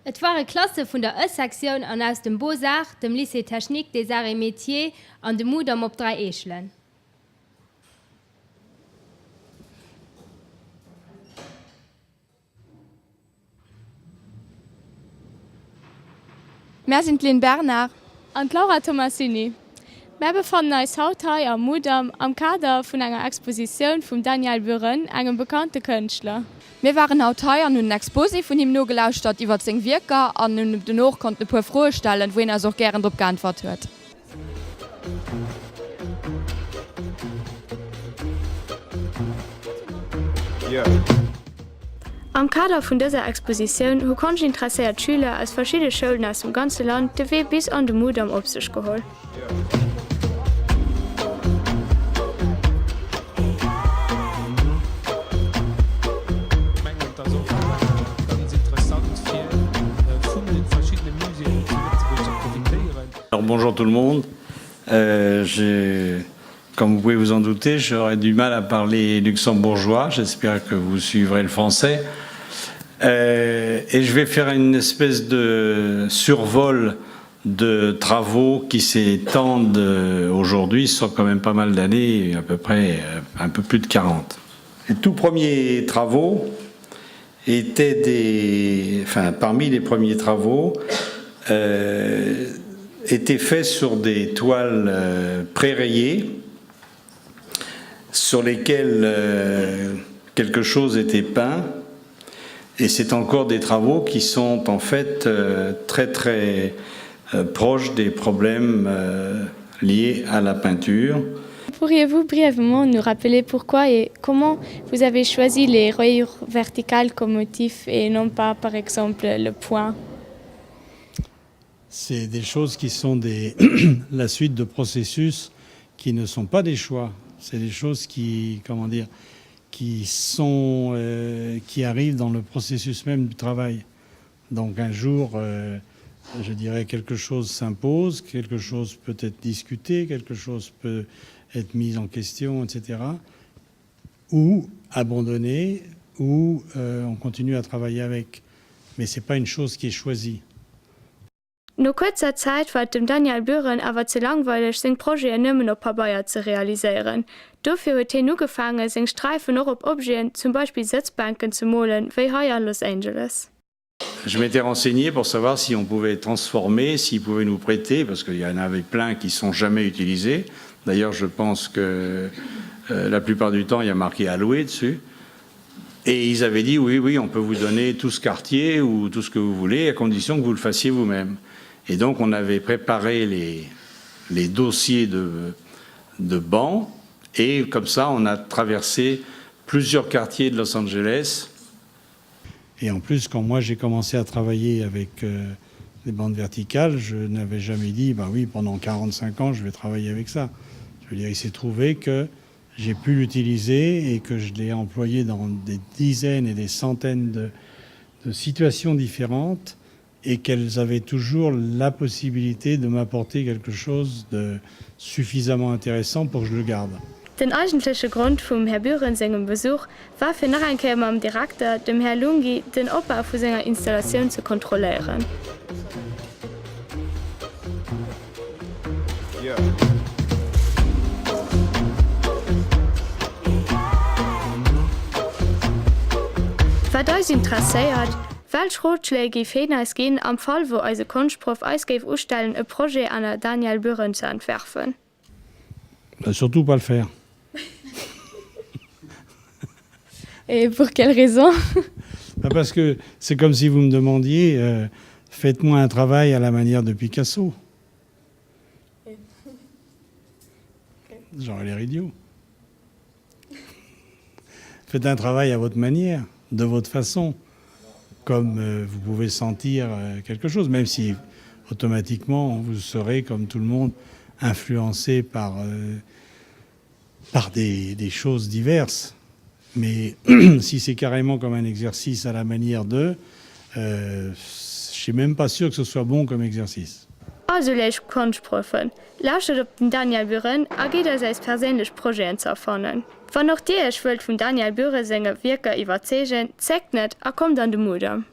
Et war eine Klasse von der E-Sektion an aus dem Beaux-Arts, dem Lycée Technique des Arts et Métiers an dem Mudam op 3 Echelen. Wir sind Lynn Bernard und Laura Tomasini. Wir befinden uns heute hier am Mudam am Kader von einer Exposition von Daniel Buren, einem bekannten Künstler. Wir waren heute hier und Exposi von ihm nur gelauscht hat über seine Werke und danach konnte ein paar Fragen stellen, wo er auch gerne darauf geantwortet hat. Yeah. Am Kader von dieser Exposition haben interessierte Schüler aus verschiedenen Schulen aus dem ganzen Land den Weg bis an den Mudam auf sich geholt. Alors bonjour tout le monde. Comme vous pouvez vous en douter, j'aurais du mal à parler luxembourgeois. J'espère que vous suivrez le français. Et je vais faire une espèce de survol de travaux qui s'étendent aujourd'hui sur quand même pas mal d'années, à peu près un peu plus de 40. Les tout premiers travaux étaient parmi les premiers travaux, étaient faits sur des toiles pré-rayées sur lesquelles quelque chose était peint, et c'est encore des travaux qui sont en fait très proches des problèmes liés à la peinture. Pourriez-vous brièvement nous rappeler pourquoi et comment vous avez choisi les rayures verticales comme motif et non pas par exemple le point? C'est des choses qui sont la suite de processus qui ne sont pas des choix. C'est des choses qui arrivent dans le processus même du travail. Donc un jour, je dirais, quelque chose s'impose, quelque chose peut être discuté, quelque chose peut être mis en question, etc. Ou abandonné, ou on continue à travailler avec. Mais ce n'est pas une chose qui est choisie. Nach kurzer Zeit war dem Daniel Buren aber zu langweilig, sein Projekt nicht mehr auf Papier zu realisieren. Dafür hat er angefangen, seine Streifen noch auf Objekten, zum Beispiel Sitzbanken, zu malen, wie hier in Los Angeles. Je m'étais renseigné pour savoir si on pouvait transformer, s'ils pouvaient nous prêter, parce qu'il y en avait plein qui ne sont jamais utilisés. D'ailleurs, je pense que la plupart du temps, il y a marqué « à louer » dessus. Et ils avaient dit « oui, on peut vous donner tout ce quartier ou tout ce que vous voulez, à condition que vous le fassiez vous-même ». Et donc, on avait préparé les dossiers de bancs, et comme ça, on a traversé plusieurs quartiers de Los Angeles. Et en plus, quand moi j'ai commencé à travailler avec les bandes verticales, je n'avais jamais dit, bah oui, pendant 45 ans, je vais travailler avec ça. Je veux dire, il s'est trouvé que j'ai pu l'utiliser et que je l'ai employé dans des dizaines et des centaines de situations différentes, et qu'elles avaient toujours la possibilité de m'apporter quelque chose de suffisamment intéressant pour que je le garde. Den eigentlichen Grund vom Herr Buren seinem Besuch war für nach einmal am Direktor, dem Herr Lungi, den Aufbau von seiner Installation zu kontrollieren. Yeah. Was uns interessiert, welche Ratschläge es gehen am Fall, wo unser Kunstprof ausgibt, ausstellen, ein Projekt an Daniel Buren zu entwerfen? Surtout pas le faire. Et pour quelle raison? Parce que c'est comme si vous me demandiez, faites-moi un travail à la manière de Picasso. J'aurais l'air idiot. Faites un travail à votre manière, de votre façon, comme vous pouvez sentir quelque chose, même si automatiquement vous serez, comme tout le monde, influencé par des choses diverses. Mais si c'est carrément comme un exercice à la manière de, je ne suis même pas sûr que ce soit bon comme exercice. Also lech Kunstprofen. Lauschet op den Daniel Buren a geht er seis perélech Projekt zu erfannen. Wann noch Dir ech wëlt vun Daniel Buren senger Wirker iwwerzegen, zeckt net a kommt an de Mudam.